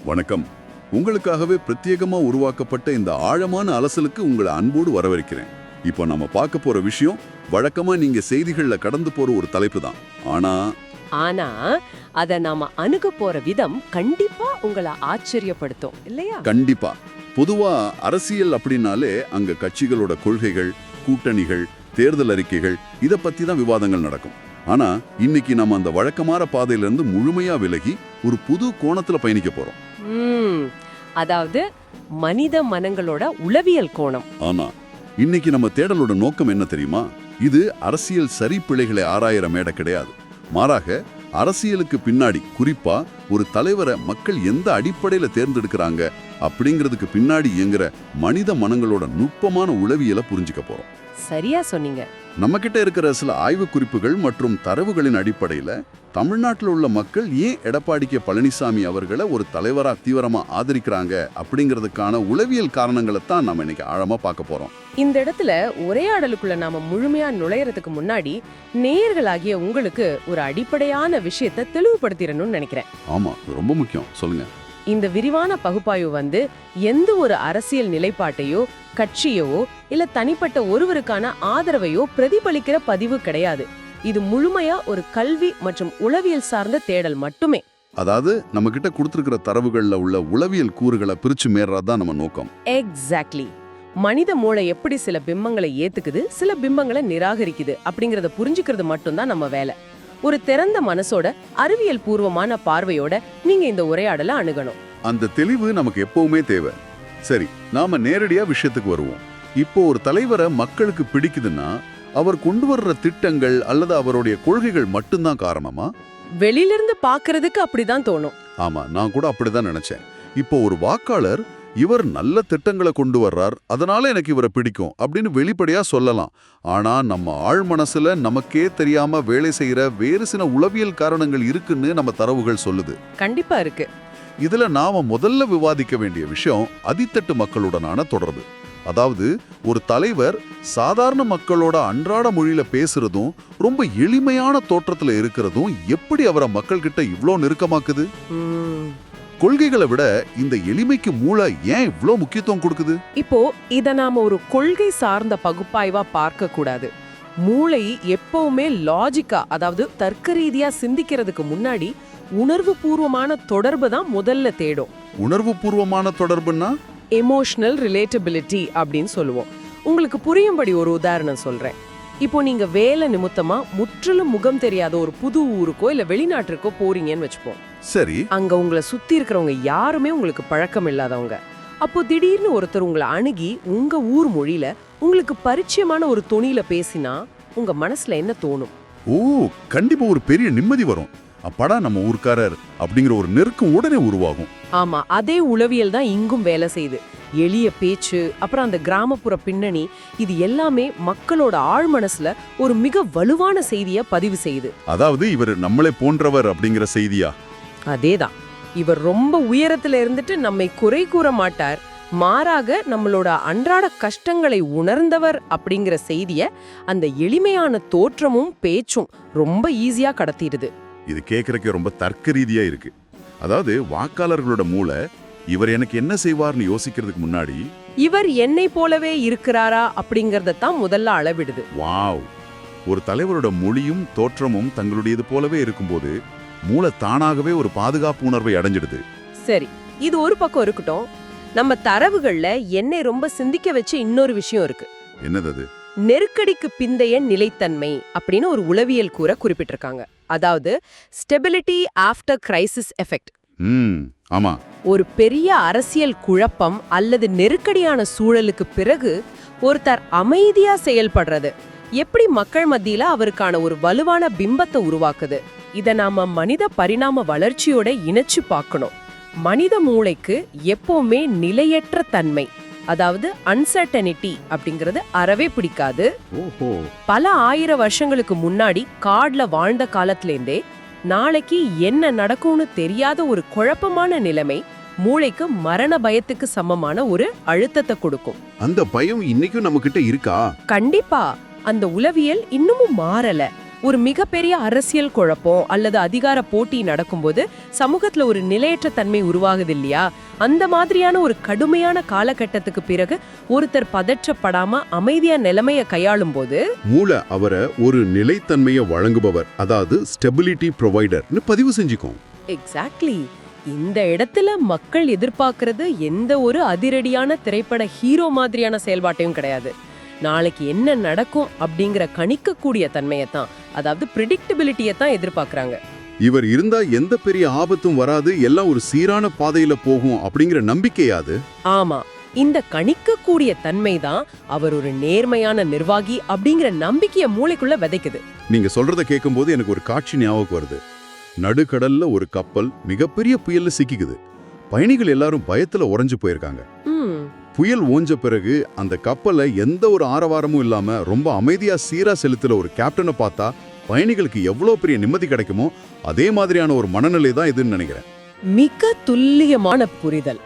வணக்கம். உங்களுக்காகவே பிரத்யேகமா உருவாக்கப்பட்ட இந்த ஆழமான அலசலுக்கு உங்களை அன்போடு வரவேற்கிறேன். இப்போ நம்ம பார்க்க போற விஷயம் வழக்கமா நீங்க செய்திகள்ல கடந்து போற ஒரு தலைப்பு தான். ஆனா அத நாம அணுக போற விதம் கண்டிப்பா உங்களை ஆச்சரியப்படுத்தும் இல்லையா? கண்டிப்பா. பொதுவா அரசியல் அப்படின்னாலே அங்க கட்சிகளோட கொள்கைகள், கூட்டணிகள், தேர்தல் அறிக்கைகள் இத பத்தி தான் விவாதங்கள் நடக்கும். ஆனா இன்னைக்கு நம்ம அந்த வழக்கமான பாதையில இருந்து முழுமையா விலகி ஒரு புது கோணத்துல பயணிக்க போறோம். அதாவது மனித மனங்களோட உளவியல் கோணம். ஆனா இன்னைக்கு நம்ம தேடலோட நோக்கம் என்ன தெரியுமா? இது அரசியல் சரி பிழைகளை ஆராயிற மேடை கிடையாது. மாறாக அரசியலுக்கு பின்னாடி, குறிப்பா ஒரு தலைவரை மக்கள் எந்த அடிப்படையில தேர்ந்தெடுக்கிறாங்க அப்படிங்கிறதுக்கு பின்னாடி இயங்குற மனித மனங்களோட நுட்பமான உளவியலை புரிஞ்சுக்க போறோம். சரியா சொன்னீங்க. நம்ம கிட்ட இருக்கிற சில ஆய்வு குறிப்புகள் மற்றும் தரவுகளின் அடிப்படையில தமிழ்நாட்டில் உள்ள மக்கள் ஏன் எடப்பாடி கே பழனிசாமி அவர்களை ஒரு தலைவரா தீவிரமா ஆதரிக்கிறாங்க அப்படிங்கிறதுக்கான உளவியல் காரணங்களை தான் நம்ம இன்னைக்கு ஆழமா பார்க்க போறோம். இந்த இடத்துல உரையாடலுக்குள்ள நாம முழுமையா நுழையறதுக்கு முன்னாடி நேயர்களாகிய உங்களுக்கு ஒரு அடிப்படையான விஷயத்தை தெளிவுபடுத்திடணும்னு நினைக்கிறேன். ஆமா, ரொம்ப முக்கியம். சொல்லுங்க. இந்த விரிவான பகுப்பாய்வு எந்த ஒரு அரசியல் நிலைப்பாட்டையோ, கட்சியோ இல்ல தனிப்பட்ட ஒருவருக்கான ஆதரவையோ பிரதிபலிக்கிற பதிவு கிடையாது. இது முழுமையா ஒரு கல்வி மற்றும் உளவியல் சார்ந்த தேடல் மட்டுமே. அதாவது நம்ம கிட்ட கொடுத்திருக்கிற தரவுகள்ல உள்ள உளவியல் கூறுகளை பிரிச்சு மேறதான் நம்ம நோக்கம். எக்ஸாக்ட்லி. மனித மூளை எப்படி சில பிம்பங்களை ஏத்துக்குது, சில பிம்பங்களை நிராகரிக்குது அப்படிங்கறத புரிஞ்சுக்கிறது மட்டும்தான் நம்ம வேலை. ஒரு திறந்த மனசோட, அறிவியல் பூர்வமான பார்வையோட நீங்க இந்த உரையாடலை அணுகணும். அந்த தெளிவு நமக்கு எப்பவுமே தேவை. சரி, நாம நேரடியா விஷயத்துக்கு வருவோம். இப்போ ஒரு தலைவரை மக்களுக்கு பிடிக்குதுன்னா அவர் கொண்டு வர்ற திட்டங்கள் அல்லது அவருடைய கொள்கைகள் மட்டும்தான் காரணமா? வெளியிலிருந்து பாக்குறதுக்கு அப்படிதான் தோணும். ஆமா, நான் கூட அப்படிதான் நினைச்சேன். இப்போ ஒரு வாக்காளர் இவர் நல்ல திட்டங்களை கொண்டு வர்றார், அதனால எனக்கு இவரை பிடிக்கும் அப்படின்னு வெளிப்படையா சொல்லலாம். ஆனா நம்ம ஆழ் மனசுல நமக்கே தெரியாம வேலை செய்யற வேறு சில உளவியல் காரணங்கள் இருக்குன்னு நம்ம தரவுகள் சொல்லுது. கண்டிப்பா இருக்கு. இதுல நாம முதல்ல விவாதிக்க வேண்டிய விஷயம் அடித்தட்டு மக்களுடனான தொடர்பு. அதாவது ஒரு தலைவர் சாதாரண மக்களோட அன்றாட மொழியில பேசுறதும் ரொம்ப எளிமையான தோற்றத்துல இருக்கிறதும் எப்படி அவரை மக்கள் கிட்ட இவ்ளோ நெருக்கமாக்குது? கொள்கைகளை விட இந்த எளிமைக்கு மூளை ஏன் இவ்ளோ முக்கியத்துவம் கொடுக்குது? இப்போ இத நாம ஒரு கொள்கை சார்ந்த பகுப்பாய்வா பார்க்க கூடாது. மூளை எப்பவுமே லாஜிக்கா, அதாவது தர்க்க ரீதியா சிந்திக்கிறதுக்கு முன்னாடி உணர்வு பூர்வமான தொடர்பு தான் முதல்ல தேடும். உணர்வு பூர்வமான தொடர்புன்னா எமோஷனல் ரிலேட்டபிலிட்டி அப்படின்னு சொல்லுவோம். உங்களுக்கு புரியும்படி ஒரு உதாரணம் சொல்றேன். இப்போ நீங்க வேலை நிமித்தமா முற்றிலும் முகம் தெரியாத ஒரு புது ஊருக்கோ இல்ல வெளிநாட்டிற்கோ போறீங்கன்னு வச்சுப்போம். சரி. அங்க உங்களை சுத்தி இருக்கிறவங்க யாருமே உங்களுக்கு பழக்கம் இல்லாதவங்க. அப்போ திடீர்னு ஒருத்தர் உங்களை அணுகி உங்க ஊர் மொழியில உங்களுக்கு பரிச்சயமான ஒரு தொனியில பேசினா உங்க மனசுல என்ன தோணும்? ஓ, கண்டிப்பா ஒரு பெரிய நிம்மதி வரும். அப்படா நம்ம ஊர்க்காரர் அப்படிங்கிற ஒரு நெருக்கம் உடனே உருவாகும். ஆமா, அதே உளவியல் தான் இங்கும் வேலை செய்யுது. எளிய பேச்சு, அப்புறம் அந்த கிராமப்புற பின்னணி, இது எல்லாமே மக்களோட ஆழ் மனசுல ஒரு மிக வலுவான செய்திய பதிவு செய்யுது. அதாவது இவர் நம்மளே போன்றவர் அப்படிங்கிற செய்தியா? அதேதான். இவர் ரொம்ப உயரத்துல இருந்துட்டு நம்மை குறை கூற மாட்டார், மாறாக நம்மளோட அன்றாட கஷ்டங்களை உணர்ந்தவர் அப்படிங்கிற செய்திய அந்த எளிமையான தோற்றமும் பேச்சும் ரொம்ப ஈஸியா கடத்திடுது. இது கேட்கறதுக்கு ரொம்ப தர்க்க ரீதியா இருக்கு. அதாவது வாக்காளர்களோட மூளை இவர் எனக்கு என்ன செய்வார்னு யோசிக்கிறதுக்கு முன்னாடி இவர் என்னை போலவே இருக்கிறாரா அப்படிங்கறத தான் முதல்ல அளவிடுது. வாவ்! ஒரு தலைவரோட மொழியும் தோற்றமும் தங்களுடையது போலவே இருக்கும்போது மூளை தானாகவே ஒரு பாதுகாப்பு உணர்வை அடைஞ்சிடுது. சரி, இது ஒரு பக்கம் இருக்கட்டும். நம்ம தரவுகள்ல என்னை ரொம்ப சிந்திக்க வச்ச இன்னொரு விஷயம் இருக்கு. என்னது அது? நெருக்கடிக்கு பிந்தைய நிலைத்தன்மை அப்படின்னு ஒரு உளவியல் கூற குறிப்பிட்டிருக்காங்க. அதாவது ஸ்டெபிலிட்டி ஆஃப்டர் கிரைசிஸ் எஃபெக்ட். ஆமா. ஒரு பெரிய அரசியல் குழப்பம் அல்லது நெருக்கடியான சூழலுக்கு பிறகு ஒருத்தர் அமைதியா செயல்படுறது எப்படி மக்கள் மத்தியில அவருக்கான ஒரு வலுவான பிம்பத்தை உருவாக்குது. இத நாம மனித பரிணாம வளர்ச்சியோட இணைச்சு பார்க்கணும். மனித மூளைக்கு எப்பவுமே நிலையற்ற தன்மை, அதாவது அன்சர்டனிட்டி அப்படிங்கிறது அறவே பிடிக்காது. பல ஆயிரம் வருஷங்களுக்கு முன்னாடி காடுல வாழ்ந்த காலத்திலேருந்தே நாளைக்கு என்ன நடக்கும்னு தெரியாத ஒரு குழப்பமான நிலைமை மூளைக்கு மரண பயத்துக்கு சமமான ஒரு அழுத்தத்தை கொடுக்கும். அந்த பயம் இன்னைக்கும் நம்ம கிட்ட இருக்கா? கண்டிப்பா. அந்த உளவியல் இன்னமும் மாறல. ஒரு மிகப்பெரிய அரசியல் குழப்பம் அல்லது அதிகார போட்டி நடக்கும்போது சமூகத்துல ஒரு நிலையற்ற தன்மை உருவாகுது இல்லையா? அந்த மாதிரியான ஒரு கடுமையான காலகட்டத்துக்கு பிறகு ஒருத்தர் பதற்றப்படாம அமைதியா நிலைமைய கையாளும் போது மூளை அவரை ஒரு நிலைத்தன்மையை வழங்குபவர், அதாவது ஸ்டெபிலிட்டி ப்ரொவைடர்னு பதிவு செஞ்சுக்கும். எக்ஸாக்ட்லி. இந்த இடத்துல மக்கள் எதிர்பார்க்கறது எந்த ஒரு அதிரடியான திரைப்பட ஹீரோ மாதிரியான செயல்பாட்டையும் கிடையாது. நாளைக்கு என்ன நடக்கும் அப்படிங்கிற கணிக்கக்கூடிய தன்மையத்தான், அதாவது ப்ரெடிக்டபிலிட்டியை தான் எதிர்பார்க்கறாங்க. இவர் இருந்தா எந்த பெரிய ஆபத்தும் வராது, எல்லாம் ஒரு சீரான பாதையில போகும் அப்படிங்கிற நம்பிக்கையாது. ஆமா, இந்த கணிக்கக்கூடிய தன்மை தான் அவர் ஒரு நேர்மையான நிர்வாகி அப்படிங்கிற நம்பிக்கைய மூளைக்குள்ள விதைக்குது. நீங்க சொல்றத கேட்கும்போது எனக்கு ஒரு காட்சி ஞாபகம் வருது. நடுக்கடல்ல ஒரு கப்பல் மிகப்பெரிய புயல்ல சிக்கிக்குது. பயணிகள் எல்லாரும் பயத்துல உறைஞ்சு போயிருக்காங்க. புயல் ஓஞ்ச பிறகு அந்த கப்பலை எந்த ஒரு ஆரவாரமும் இல்லாம ரொம்ப அமைதியா சீரா செலுத்துற ஒரு கேப்டனை பார்த்தா பயணிகளுக்கு எவ்வளவு பெரிய நிம்மதி கிடைக்குமோ அதே மாதிரியான ஒரு மனநிலை தான் இதுன்னு நினைக்கிறேன். மிக துல்லியமான புரிதல்.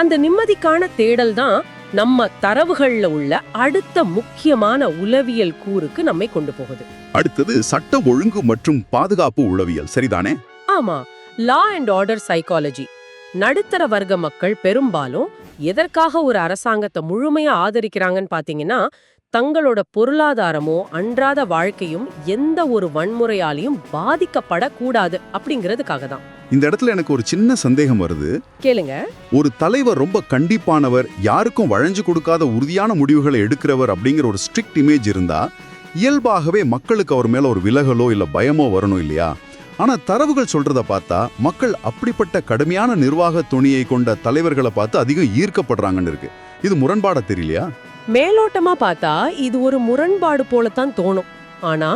அந்த நிம்மதிக்கான தேடல் தான் நம்ம தரவுகள்ல உள்ள அடுத்த முக்கியமான உளவியல் கூறுக்கு நம்மை கொண்டு போகுது. அடுத்தது சட்ட ஒழுங்கு மற்றும் பாதுகாப்பு உளவியல், சரிதானே? ஆமா, லா அண்ட் ஆர்டர் சைக்காலஜி. நடுத்தர வர்க்க மக்கள் பெரும்பாலும் எதற்காக ஒரு அரசாங்கத்தை முழுமையா ஆதரிக்கிறாங்கன்னு பாத்தீங்கன்னா, தங்களோட பொருளாதாரமோ அன்றாட வாழ்க்கையும் எந்த ஒரு வன்முறையாலையும் பாதிக்கப்படக்கூடாது அப்படிங்கிறதுக்காக தான். இந்த இடத்துல எனக்கு ஒரு சின்ன சந்தேகம் வருது. கேளுங்க. ஒரு தலைவர் ரொம்ப கண்டிப்பானவர், யாருக்கும் வளைஞ்சு கொடுக்காத உறுதியான முடிவுகளை எடுக்கிறவர் அப்படிங்கிற ஒரு ஸ்ட்ரிக்ட் இமேஜ் இருந்தா இயல்பாகவே மக்களுக்கு அவர் மேல ஒரு விலகலோ இல்ல பயமோ வரணும் இல்லையா? ஆனா தரவுகள் சொல்றத பார்த்தா மக்கள் அப்படிப்பட்ட கடுமையான நிர்வாக துணியை கொண்ட தலைவர்களை பார்த்து அதிகம் ஈர்க்கப்படுறாங்கன்னு இருக்கு. இது முரண்பாடா தெரியலையா? மேலோட்டமா பார்த்தா இது ஒரு முரண்பாடு போலத்தான் தோணும். ஆனா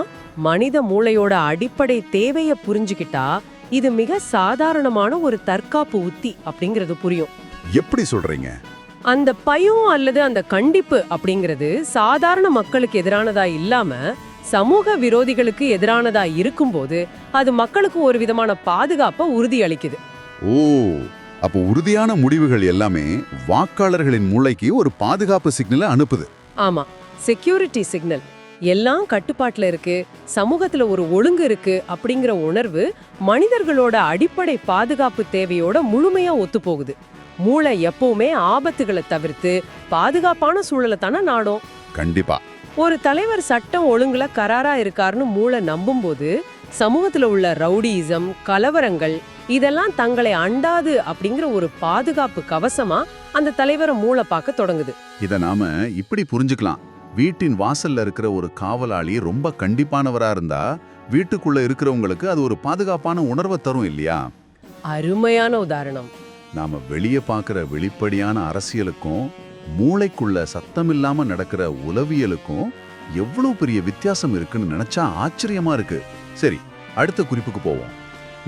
மனித மூளையோட அடிப்படை தேவையை புரிஞ்சுக்கிட்டா இது மிக சாதாரணமான ஒரு தற்காப்பு உத்தி அப்படிங்கிறது புரியும். எப்படி சொல்றீங்க? அந்த பயம் அல்லது அந்த கண்டிப்பு அப்படிங்கிறது சாதாரண மக்களுக்கு எதிரானதா இல்லாம சமூக விரோதிகளுக்கு எதிரானதா இருக்கும்போது அது மக்களுக்கு ஒரு விதமான பாதுகாப்பை உறுதியளிக்குது. ஓ, அப்போ உறுதியான முடிவுகள் எல்லாமே வாக்காளர்களின் மூளைக்கு ஒரு பாதுகாப்பு சிக்னலை அனுப்புது. ஆமா, செக்யூரிட்டி சிக்னல். எல்லாம் கட்டுப்பாட்டுல இருக்கு, சமூகத்துல ஒரு ஒழுங்கு இருக்கு அப்படிங்கிற உணர்வு மனிதர்களோட அடிப்படை பாதுகாப்பு தேவையோட முழுமையா ஒத்துப்போகுது. மூளை எப்பவுமே ஆபத்துகளை தவிர்த்து பாதுகாப்பான சூழலை தானே நாடும். கண்டிப்பா. ஒரு தலைவர் சட்டம் ஒழுங்குல கராரா இருக்காருன்னு மூளை நம்பும்போது சமூகத்துல உள்ள ரவுடியிசம், கலவரங்கள் இதெல்லாம் தங்களை அண்டாது அப்படிங்கிற ஒரு பாதுகாப்பு கவசமா அந்த தலைவரை மூளை பார்க்க தொடங்குது. இத நாம இப்படி புரிஞ்சுக்கலாம். வீட்டின் வாசல்ல இருக்கிற ஒரு காவலாளி ரொம்ப கண்டிப்பானவரா இருந்தா வீட்டுக்குள்ள இருக்கிறவங்களுக்கு அது ஒரு பாதுகாப்பான உணர்வை தரும் இல்லையா? அருமையான உதாரணம். நாம வெளியே பார்க்கிற வெளிப்படையான அரசியலுக்கும் மூளைக்குள்ள சத்தமில்லாம நடக்கிற உளவியலுக்கும் எவ்வளவு பெரிய வித்தியாசம் இருக்குன்னு நினைச்சா ஆச்சரியமா இருக்கு. சரி, அடுத்த குறிப்புக்கு போவோம்.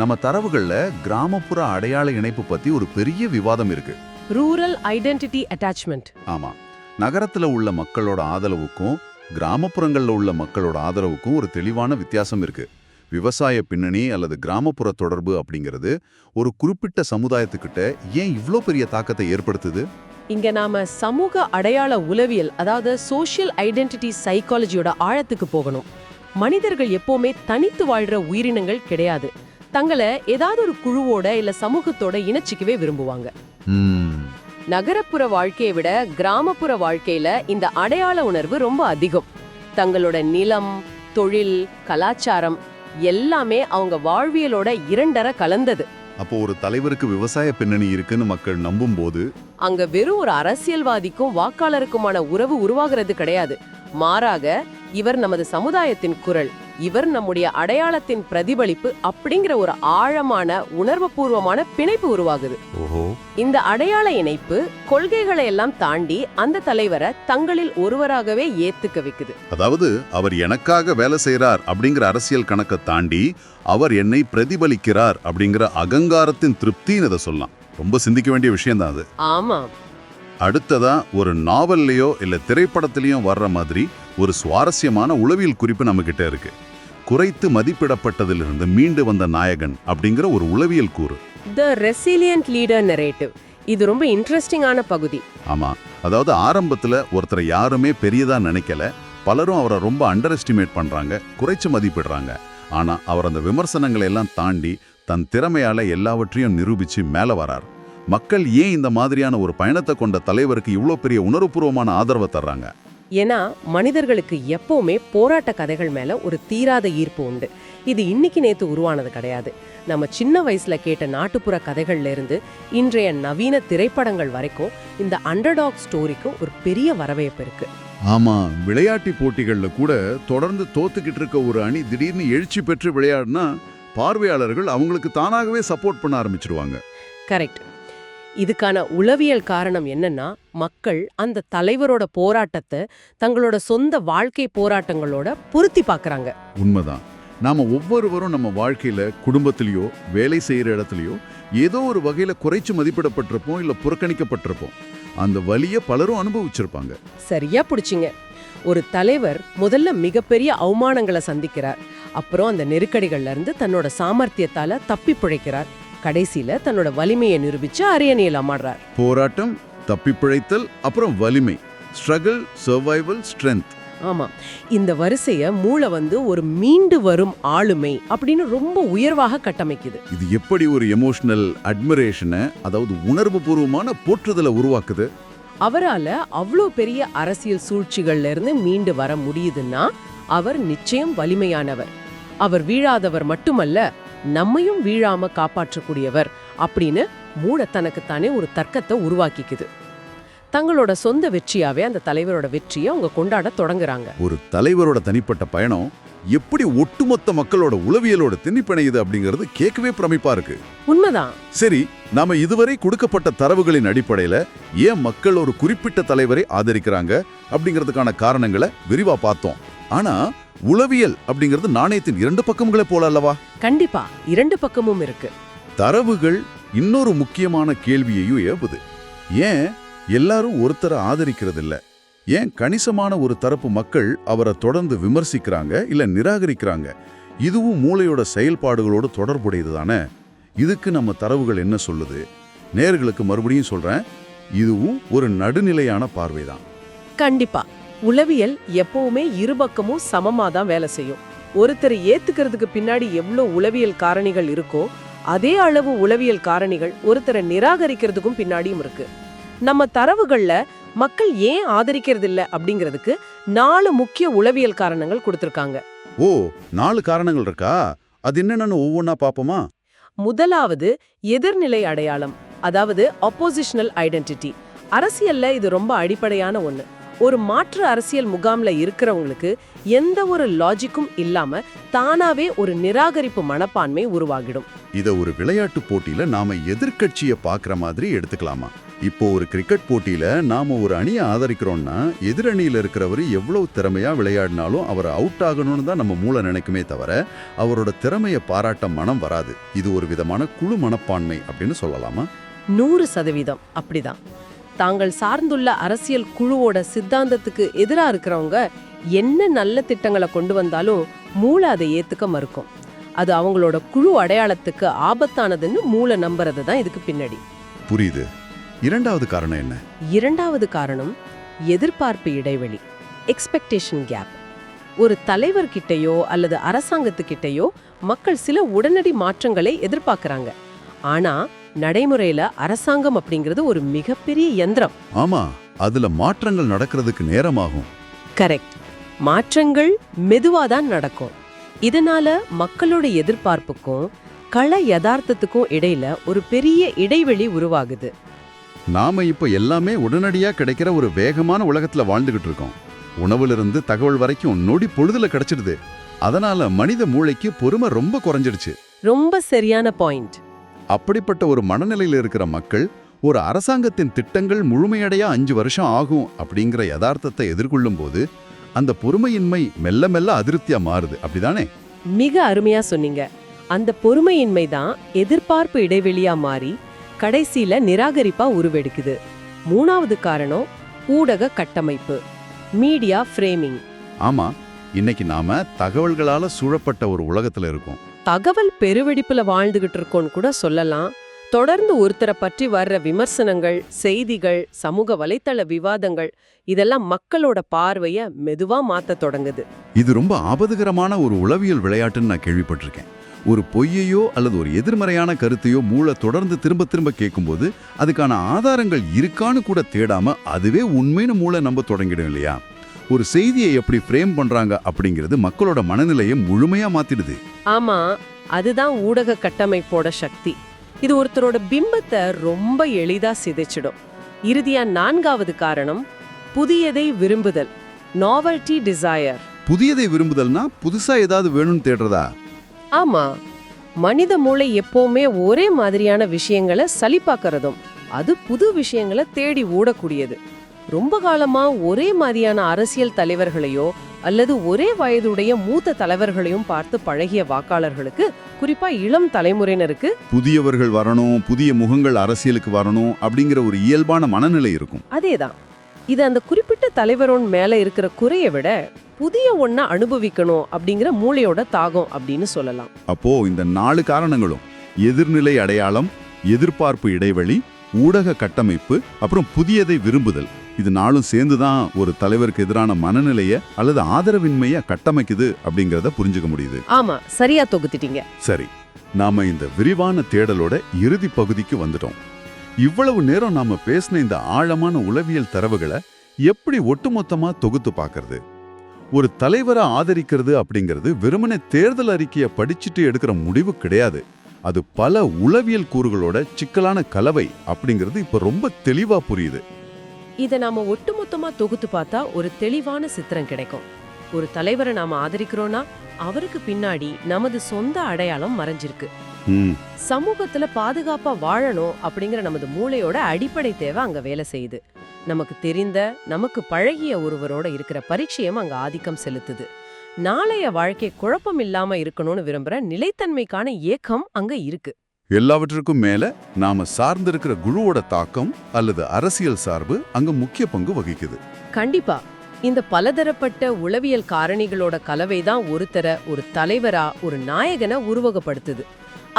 நம்ம தரவுகள்ல கிராமப்புற அடையாள இணைப்பு பத்தி ஒரு பெரிய விவாதம் இருக்கு. Rural identity attachment. ஆமா, நகரத்துல உள்ள மக்களோட ஆதரவுக்கும் கிராமப்புறங்கள்ல உள்ள மக்களோட ஆதரவுக்கும் ஒரு தெளிவான வித்தியாசம் இருக்கு. விவசாய பின்னணி அல்லது கிராமப்புற தொடர்பு அப்படிங்கிறது ஒரு குறிப்பிட்ட சமுதாயத்துக்கிட்ட ஏன் இவ்ளோ பெரிய தாக்கத்தை ஏற்படுத்துது? இங்க நாம சமூக அடையாள உளவியல், அதாவது சோஷியல் ஐடென்டிட்டி சைக்காலஜியோட ஆழத்துக்கு போகணும். மனிதர்கள் எப்பவுமே தனித்து வாழ்ற உயிரினங்கள் கிடையாது. தங்களை ஏதாவது ஒரு குழுவோட இல்ல சமூகத்தோட இணைச்சிக்கவே விரும்புவாங்க. நகரப்புற வாழ்க்கையை விட கிராமப்புற வாழ்க்கையில இந்த அடையாள உணர்வு ரொம்ப அதிகம். தங்களோட நிலம், தொழில், கலாச்சாரம் எல்லாமே அவங்க வாழ்வியலோட இரண்டரை கலந்தது. அப்போ ஒரு தலைவருக்கு விவசாய பின்னணி இருக்குன்னு மக்கள் நம்பும் போது அங்க வெறும் ஒரு அரசியல்வாதிக்கும் வாக்காளருக்குமான உறவு உருவாகிறது கிடையாது. மாறாக இவர் நமது சமுதாயத்தின் குரல், இவர் நம்முடைய அடையாளத்தின் பிரதிபலிப்பு அப்படிங்கிற ஒரு ஆழமான உணர்வுபூர்வமான பிணைப்பு உருவாகுது. இந்த அடையாள இணைப்பு கொள்கைகளை எல்லாம் தாண்டி அந்த தலைவரை தங்களில் ஒருவராகவே ஏத்துக்க வைக்குது. அதாவது அவர் எனக்காக வேலை செய்யறார் அப்படிங்கிற அரசியல் கணக்கை தாண்டி அவர் என்னை பிரதிபலிக்கிறார் அப்படிங்கிற அகங்காரத்தின் திருப்தின்னு இதை சொல்லலாம். ரொம்ப சிந்திக்க வேண்டிய விஷயம் தான் அது. ஆமா. அடுத்ததா ஒரு நாவல்லையோ இல்ல திரைப்படத்திலையோ வர்ற மாதிரி ஒரு சுவாரஸ்யமான உளவியல் குறிப்பு நம்ம கிட்ட இருக்கு. குறைத்து மதிப்பிடப்பட்டதிலிருந்து மீண்டு வந்த நாயகன் அப்படிங்கிற ஒரு உளவியல் கூறு. தி ரெசிலியன்ட் லீடர் நரேட்டிவ். இது ரொம்ப இன்ட்ரெஸ்டிங்கான பகுதி. ஆமா, அதாவது ஆரம்பத்துல ஒருத்தரை யாருமே பெரியதா நினைக்கல, பலரும் அவரை ரொம்ப அண்டர் எஸ்டிமேட் பண்றாங்க, குறைச்சு மதிப்பிடுறாங்க. ஆனா அவர் அந்த விமர்சனங்களை எல்லாம் தாண்டி தன் திறமையால எல்லாவற்றையும் நிரூபிச்சு மேல வரார். மக்கள் ஏன் இந்த மாதிரியான ஒரு பயணத்தை கொண்ட தலைவருக்கு இவ்வளோ பெரிய உணர்வுபூர்வமான ஆதரவை தர்றாங்க? ஏன்னா மனிதர்களுக்கு எப்பவுமே போராட்ட கதைகள் மேல ஒரு தீராத ஈர்ப்பு உண்டு. இது இன்னைக்கு நேத்து உருவானது கிடையாது. நம்ம சின்ன வயசுல கேட்ட நாட்டுப்புற கதைகள்ல இருந்து இன்றைய நவீன திரைப்படங்கள் வரைக்கும் இந்த அண்டர்டாக் ஸ்டோரிக்கு ஒரு பெரிய வரவேற்பு இருக்கு. ஆமா, விளையாட்டு போட்டிகள்ல கூட தொடர்ந்து தோத்துக்கிட்டு இருக்க ஒரு அணி திடீர்னு எழுச்சி பெற்று விளையாடினா பார்வையாளர்கள் அவங்களுக்கு தானாகவே சப்போர்ட் பண்ண ஆரம்பிச்சிருவாங்க. கரெக்ட். இதுக்கான உளவியல் காரணம் என்னன்னா, மக்கள் அந்த தலைவரோட போராட்டத்தை தங்களோட சொந்த வாழ்க்கை போராட்டங்களோட பொருத்தி பார்க்கறாங்க. உண்மைதான். நாம ஒவ்வொருவரும் நம்ம வாழ்க்கையில குடும்பத்திலயோ வேலை செய்யற இடத்துலயோ ஏதோ ஒரு வகையில குறைச்சு மதிப்பிடப்பட்டிருப்போம், இல்ல புறக்கணிக்கப்பட்டிருப்போம். அந்த வலிய பலரும் அனுபவிச்சிருப்பாங்க. சரியா புடிச்சிங்க. ஒரு தலைவர் முதல்ல மிகப்பெரிய அவமானங்களை சந்திக்கிறார். அப்புறம் அந்த நெருக்கடிகள்ல இருந்து தன்னோட சாமர்த்தியத்தால தப்பி பிழைக்கிறார். கடைசியில தன்னோட வலிமையை நிரூபிச்சு அரியணையில் அமர்றார். போராட்டம், தப்பி பிழைத்தல், அப்புறம் வலிமை. Struggle, survival, strength. ஆமா, இந்த வரிசைய மூளை ஒரு மீண்டு வரும் ஆளுமை அப்படின்னு ரொம்ப உயர்வாக கட்டமைக்குது. இது எப்படி ஒரு எமோஷனல் அட்மிரேஷனை, அதாவது உணர்வு பூர்வமான போற்றுதலை உருவாக்குது? அவரால அவ்வளோ பெரிய அரசியல் சூழ்ச்சிகள்ல இருந்து மீண்டு வர முடியுதுன்னா அவர் நிச்சயம் வலிமையானவர். அவர் வீழாதவர் மட்டுமல்ல, நம்மையும் வீழாம காப்பாற்றக்கூடியவர் அப்படின்னு மூளை தனக்குத்தானே ஒரு தர்க்கத்தை உருவாக்கிக்குது. தங்களோட சொந்த வெற்றியாவே அந்த தலைவரோட வெற்றியை அவங்க கொண்டாட தொடங்குறாங்க. ஒரு தலைவரோட தனிப்பட்ட பயணம் எப்படி ஒட்டுமொத்த மக்களோட உளவியலோட திணிப்பிணையுது அப்படிங்கிறது கேட்கவே பிரமிப்பா இருக்கு. உண்மைதான். சரி, நாம இதுவரை கொடுக்கப்பட்ட தரவுகளின் அடிப்படையில ஏன் மக்கள் ஒரு குறிப்பிட்ட தலைவரை ஆதரிக்கிறாங்க அப்படிங்கிறதுக்கான காரணங்களை விரிவா பார்த்தோம். ஆனா உளவியல் அப்படிங்கிறது நாணயத்தின் இரண்டு பக்கங்களே போல அல்லவா? கண்டிப்பா, இரண்டு பக்கமும் இருக்கு. தரவுகள் இன்னொரு முக்கியமான கேள்வியையும் ஏவுது. ஏன் எல்லாரும் ஒருத்தரை ஆதரிக்கிறது இல்ல? ஏன் கணிசமான ஒரு தரப்பு மக்கள் அவரை தொடர்ந்து விமர்சிக்கிறாங்க இல்ல நிராகரிக்கிறாங்க? இதுவும் மூளையோட செயல்பாடுகளோடு தொடர்புடையது தானே. இதுக்கு நம்ம தரவுகள் என்ன சொல்லுது? நேயர்களுக்கு மறுபடியும் சொல்றேன், இதுவும் ஒரு நடுநிலையான பார்வைதான். கண்டிப்பா உளவியல் எப்பவுமே இருபக்கமும் சமமா தான் வேலை செய்யும். ஒருத்தரை ஏத்துக்கிறதுக்கு பின்னாடி எவ்வளவு உளவியல் காரணிகள் இருக்கோ அதே அளவு உளவியல் காரணிகள் ஒருத்தரை நிராகரிக்கிறதுக்கும் பின்னாடியும் இருக்கு. நம்ம தரவுகள்ல மக்கள் ஏன் ஆதரிக்கிறது இல்ல அப்படிங்கிறதுக்கு 4 முக்கிய உளவியல் காரணங்கள் கொடுத்திருக்காங்க. ஓ, 4 காரணங்கள் இருக்கா? அது என்னன்னு ஒவ்வொன்னா பாப்போமா? முதலாவது எதிர்நிலை அடையாளம், அதாவது ஆப்போசிஷனல் ஐடென்டிட்டி. அரசியல்ல இது ரொம்ப அடிப்படையான ஒண்ணு. ஒரு மாற்று அரசியல் முகாம்ல இருக்கிறவங்களுக்கு எந்த ஒரு லாஜிக்கும் இல்லாம தானாவே ஒரு நிராகரிப்பு மனப்பான்மை உருவாகிடும். இத ஒரு விளையாட்டு போட்டியில நாம எதிர்க்கட்சியை பாக்குற மாதிரி எடுத்துக்கலாமா? இப்போ ஒரு கிரிக்கெட் போட்டியில நாம ஒரு அணியை ஆதரிக்கிறோம்னா எதிரணியில இருக்கிறவர் எவ்வளவு திறமையா விளையாடினாலும் அவர் அவுட் ஆகணும்னு தான் நம்ம மூளை நினைக்குமே தவிர அவரோட திறமையை பாராட்ட மனம் வராது. இது ஒரு விதமான குழு மனப்பான்மை அப்படின்னு சொல்லலாமா? 100% அப்படிதான். தாங்கள் சார்ந்துள்ள அரசியல் குழுவோட சித்தாந்தத்துக்கு எதிரா இருக்கிறவங்க என்ன நல்ல திட்டங்களை கொண்டு வந்தாலும் மூளை அதை ஏத்துக்க மறுக்கும். அது அவங்களோட குழு அடையாளத்துக்கு ஆபத்தானதுன்னு மூளை நம்புறது தான் இதுக்கு பின்னாடி. புரியுது. இரண்டாவது காரணம் என்ன? இரண்டாவது காரணம் எதிர்பார்ப்பு இடைவெளி, எக்ஸ்பெக்டேஷன் கேப். ஒரு தலைவர்கிட்டயோ அல்லது அரசாங்கத்துக்கிட்டயோ மக்கள் சில உடனடி மாற்றங்களை எதிர்பார்க்கறாங்க. ஆனா நடைமுறையில அரசாங்கம் அப்படிங்கிறது ஒரு மிகப்பெரிய யந்திரம். ஆமா, அதுல மாற்றங்கள் நடக்கிறதுக்கு நேரமாகும். கரெக்ட். மாற்றங்கள் மெதுவாதான் நடக்கும். இதனால மக்களோட எதிர்பார்ப்புக்கும் கள யதார்த்தத்துக்கும் இடையில ஒரு பெரிய இடைவெளி உருவாகுது. நாம இப்ப எல்லாமே உடனடியா கிடைக்கிற ஒரு வேகமான உலகத்துல வாழ்ந்துகிட்டு இருக்கோம். உணவுல தகவல் வரைக்கும் நொடி பொழுதுல கிடைச்சிடுது. அதனால மனித மூளைக்கு பொறுமை ரொம்ப குறைஞ்சிடுச்சு. ரொம்ப சரியான பாயிண்ட். அப்படிப்பட்ட ஒரு மனநிலையில இருக்கிற மக்கள் ஒரு அரசாங்கத்தின் திட்டங்கள் முழுமையடைய 5 வருஷம் ஆகும் அப்படிங்கிற யதார்த்தத்தை எதிர்கொள்ளும் போது அந்த பொறுமையின்மை மெல்ல மெல்ல அதிருப்தியா மாறுது. அப்படிதானே? மிக அருமையா சொன்னீங்க. அந்த பொறுமையின்மை தான் எதிர்பார்ப்பு இடைவெளியா மாறி கடைசியில நிராகரிப்பா உருவெடுக்குது. 3வது காரணம் ஊடக கட்டமைப்பு, மீடியா ஃப்ரேமிங். ஆமா, இன்னைக்கு நாம தகவல்களால சூழப்பட்ட ஒரு உலகத்துல இருக்கோம். தகவல் பெருவெடிப்புல வாழ்ந்துகிட்டு இருக்கோன்னு கூட சொல்லலாம். தொடர்ந்து ஒருத்தரை பற்றி வர்ற விமர்சனங்கள், செய்திகள், சமூக வலைத்தள விவாதங்கள் இதெல்லாம் மக்களோட பார்வைய மெதுவா மாத்த தொடங்குது. இது ரொம்ப ஆபத்துகரமான ஒரு உளவியல் விளையாட்டுன்னு நான் கேள்விப்பட்டிருக்கேன். ஒரு பொய்யையோ அல்லது ஒரு எதிர்மறையான கருத்தையோ மூளை தொடர்ந்து திரும்ப திரும்ப கேட்கும்போது அதுக்கான ஆதாரங்கள் இருக்கான்னு கூட தேடாம அதுவே உண்மைன்னு மூளை நம்ப தொடங்கிடும் இல்லையா? ஒரு செய்தியை எப்படி ஃப்ரேம் பண்றாங்க அப்படிங்கிறது மக்களோட மனநிலையை முழுமையா மாத்திடுது. ஆமா, அதுதான் ஊடக கட்டமைப்போட சக்தி. இது ஒருத்தரோட பிம்பத்தை ரொம்ப எளிதா சிதைச்சிடும். இறுதியா 4வது காரணம் புதியதை விரும்புதல், நாவல்டி டிசையர். புதியதை விரும்புதல்னா புதுசா ஏதாவது வேணும்னு தேடுறதா? ஆமா, மனித மூளை எப்பவுமே ஒரே மாதிரியான விஷயங்களை சலிப்பாக்குறதும் அது புது விஷயங்களை தேடி ஓடக்கூடியது. ரொம்ப காலமா ஒரே மாதிரியான அரசியல் தலைவர்களையோ அல்லது ஒரே வயதுடைய மூத்த தலைவர்களையும் பார்த்து பழகிய வாக்காளர்களுக்கு, குறிப்பா இளம் தலைமுறையினருக்கு புதியவர்கள் வரணும், புதிய முகங்கள் அரசியலுக்கு வரணும் அப்படிங்கிற ஒரு இயல்பான மனநிலை இருக்கும். அதேதான். இது அந்த குறிப்பிட்ட தலைவரோன் மேல இருக்கிற குறையை விட புதிய ஒன்ன அனுபவிக்கணும் அப்படிங்கிற மூளையோட தாகம் அப்படின்னு சொல்லலாம். அப்போ இந்த 4 காரணங்களும் எதிர்நிலை அடையாளம், எதிர்பார்ப்பு இடைவெளி, ஊடக கட்டமைப்பு, அப்புறம் புதியதை விரும்புதல், இது 4ம் சேர்ந்துதான் ஒரு தலைவருக்கு எதிரான மனநிலைய அல்லது ஆதரவின்மைய கட்டமைக்குது அப்படிங்கறத புரிஞ்சுக்க முடியுது. ஆமா, சரியா தொகுத்திட்டீங்க. சரி, நாம இந்த விரிவான தேடலோட இறுதி பகுதிக்கு வந்துட்டோம். இவ்வளவு நேரம் நாம பேசின இந்த ஆழமான உளவியல் தரவுகளை எப்படி ஒட்டுமொத்தமா தொகுத்து பார்க்கறது? ஒரு தலைவரை ஆதரிக்கிறது அப்படிங்கிறது வெறுமனே தேர்தல் அறிக்கையை படிச்சுட்டு எடுக்கிற முடிவு கிடையாது. அது பல உளவியல் கூறுகளோட சிக்கலான கலவை அப்படிங்கிறது இப்ப ரொம்ப தெளிவா புரியுது. இதை நாம ஒட்டுமொத்தமா தொகுத்து பார்த்தா ஒரு தெளிவான சித்திரம் கிடைக்கும். ஒரு தலைவரை நாம ஆதரிக்கிறோம்னா அவருக்கு பின்னாடி நமது சொந்த அடையாளம் மறைஞ்சிருக்கு. சமூகத்துல பாதுகாப்பா வாழணும் அப்படிங்கிற நமது மூளையோட அடிப்படை தேவை அங்க வேலை செய்யுது. நமக்கு தெரிந்த, நமக்கு பழகிய ஒருவரோட இருக்கிற பரிச்சயம் அங்க ஆதிக்கம் செலுத்துது. நாளைய வாழ்க்கை குழப்பம் இல்லாம இருக்கணும்னு விரும்புற நிலைத்தன்மைக்கான ஏக்கம் அங்க இருக்கு. எல்லாவற்றுக்கும் மேல நாம சார்ந்திருக்கிற குழுவோட தாக்கம் அல்லது அரசியல் சார்பு அங்க முக்கிய பங்கு வகிக்குது. கண்டிப்பா. இந்த பலதரப்பட்ட உளவியல் காரணிகளோட கலவைதான் ஒருத்தரை ஒரு தலைவரா, ஒரு நாயகனை உருவகப்படுத்துது.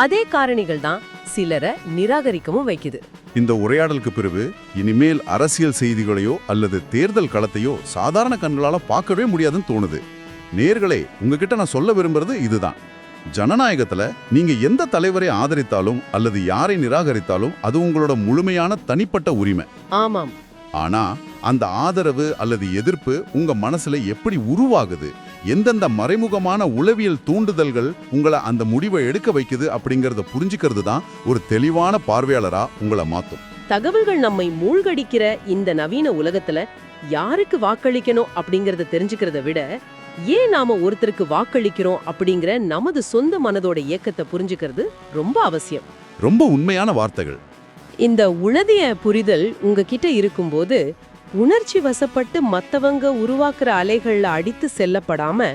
அதே காரணிகள் தான் சிலரை நிராகரிக்கவும் வைக்குது. இந்த உரையாடலுக்கு பிறகு இனிமேல் அரசியல் செய்திகளையோ அல்லது தேர்தல் களத்தையோ சாதாரண கண்களால பார்க்கவே முடியாதுன்னு தோணுது. நேயர்களே, உங்ககிட்ட நான் சொல்ல விரும்புறது இதுதான். ஜனநாயகத்துல நீங்க எந்த தலைவரை ஆதரித்தாலும் அல்லது யாரை நிராகரித்தாலும் அது உங்களோட முழுமையான தனிப்பட்ட உரிமை. ஆமாம். ஆனா அந்த ஆதரவு அல்லது எதிர்ப்பு உங்க மனசுல எப்படி உருவாகுது, எந்தெந்த மறைமுகமான உளவியல் தூண்டுதல்கள் உங்களை அந்த முடிவை எடுக்க வைக்குது அப்படிங்கறத புரிஞ்சுக்கிறது தான் ஒரு தெளிவான பார்வையாளரா உங்களை மாத்தும். தகவல்கள் நம்மை மூழ்கடிக்கிற இந்த நவீன உலகத்துல யாருக்கு வாக்களிக்கணும் அப்படிங்கறத தெரிஞ்சுக்கிறத விட ஏன் நாம ஒருத்தருக்கு வாக்களிக்கிறோம் அப்படிங்கிற நமது சொந்த மனதோட இயக்கத்தை புரிஞ்சுக்கிறது ரொம்ப அவசியம். ரொம்ப உண்மையான வார்த்தைகள். இந்த உளவிய புரிதல் உங்ககிட்ட இருக்கும்போது உணர்ச்சி வசப்பட்டு மத்தவங்க உருவாக்குற அலைகள்ல அடித்து செல்லப்படாம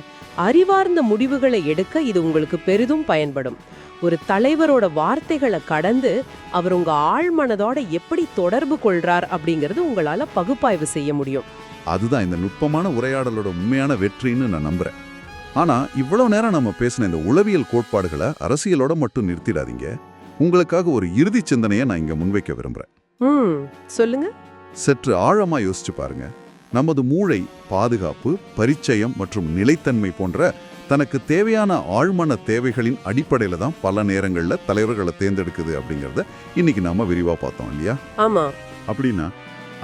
அறிவார்ந்த முடிவுகளை எடுக்க இது உங்களுக்கு பெரிதும் பயன்படும். ஒரு தலைவரோட வார்த்தைகளை கடந்து அவர் உங்க ஆழ்மனதோட எப்படி தொடர்பு கொள்றார் அப்படிங்கறது உங்களால பகுப்பாய்வு செய்ய முடியும். அதுதான் இந்த நுட்பமான உரையாடலோட உண்மையான வெற்றின்னு நான் நம்புறேன். ஆனா இவ்வளவு நேரம் நம்ம பேசின இந்த உளவியல் கோட்பாடுகளை அரசியலோட மட்டும் நிறுத்திடாதீங்க. உங்களுக்காக ஒரு இறுதி சிந்தனையை நான் இங்க முன்வைக்க விரும்புறேன். சொல்லுங்க. சற்று ஆழமா யோசிச்சு பாருங்க. நமது மூளை பாதுகாப்பு, பரிச்சயம் மற்றும் நிலைத்தன்மை போன்ற தனக்கு தேவையான ஆழ்மன தேவைகளின் அடிப்படையில தான் பல நேரங்கள்ல தலைவர்களை தேர்ந்தெடுக்குது அப்படிங்கறத இன்னைக்கு நாம விரிவா பார்த்தோம் இல்லையா? ஆமா. அப்படின்னா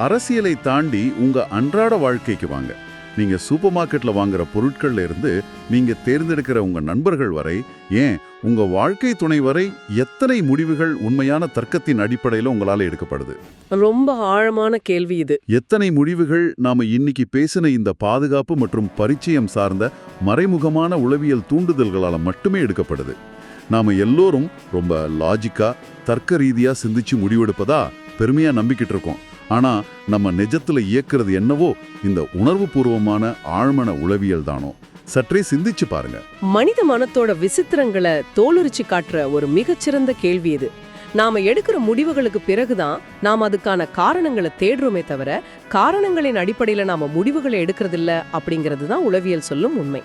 அரசியலை தாண்டி உங்க அன்றாட வாழ்க்கைக்கு வாங்க. நீங்க சூப்பர் மார்க்கெட்ல வாங்குற பொருட்கள்ல இருந்து நீங்க தேர்ந்தெடுக்கிற உங்க நண்பர்கள் வரை, ஏன் உங்க வாழ்க்கை துணை வரை எத்தனை முடிவுகள் உண்மையான தர்க்கத்தின் அடிப்படையில உங்களால எடுக்கப்படுது? ரொம்ப ஆழமான கேள்வி இது. எத்தனை முடிவுகள் நாம இன்னைக்கு பேசின இந்த பாதுகாப்பு மற்றும் பரிச்சயம் சார்ந்த மறைமுகமான உளவியல் தூண்டுதல்களால மட்டுமே எடுக்கப்படுது? நாம எல்லோரும் ரொம்ப லாஜிக்கா, தர்க்க ரீதியா சிந்திச்சு முடிவெடுப்பதா பெருமையா நம்பிக்கிட்டு இருக்கோம். ஆனா நம்ம நிஜத்துல இயக்குறது என்னவோ இந்த உணர்வு பூர்வமான ஆழ்மன உளவியல் தானோ? சற்றே சிந்திச்சு பாருங்க. மனித மனத்தோட விசித்திரங்களை தோலுரிச்சு காட்டுற ஒரு மிகச்சிறந்த கேள்வி இது. நாம எடுக்கிற முடிவுகளுக்கு பிறகுதான் நாம் அதுக்கான காரணங்களை தேடுறோமே தவிர காரணங்களின் அடிப்படையில நாம முடிவுகளை எடுக்கிறதில்ல அப்படிங்கிறது தான் உளவியல் சொல்லும் உண்மை.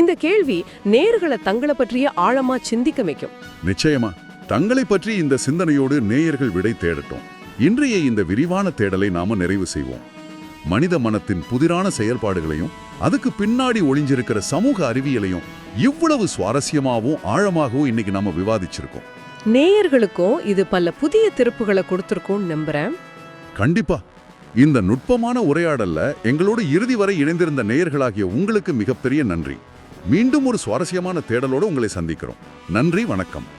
இந்த கேள்வி நேயர்களை தங்களை பற்றிய ஆழமா சிந்திக்க வைக்கும். நிச்சயமா. தங்களை பற்றி இந்த சிந்தனையோடு நேயர்கள் விடை தேடட்டும். இன்றைய இந்த விரிவான தேடலை நாம நிறைவு செய்வோம். மனித மனத்தின் புதிரான செயல்பாடுகளையும் அதுக்கு பின்னாடி ஒளிஞ்சிருக்கிற சமூக அறிவியலையும் இவ்வளவு சுவாரஸ்யமாகவும் ஆழமாகவும் இன்னைக்கு நாம விவாதிச்சிருக்கோம். நேயர்களுக்கும் இது பல புதிய திருப்புகளை கொடுத்திருக்கும்னு நம்புறேன். கண்டிப்பா. இந்த நுட்பமான உரையாடல்ல எங்களோட இறுதி வரை இணைந்திருந்த நேயர்களாகிய உங்களுக்கு மிகப்பெரிய நன்றி. மீண்டும் ஒரு சுவாரஸ்யமான தேடலோடு உங்களை சந்திக்கிறோம். நன்றி, வணக்கம்.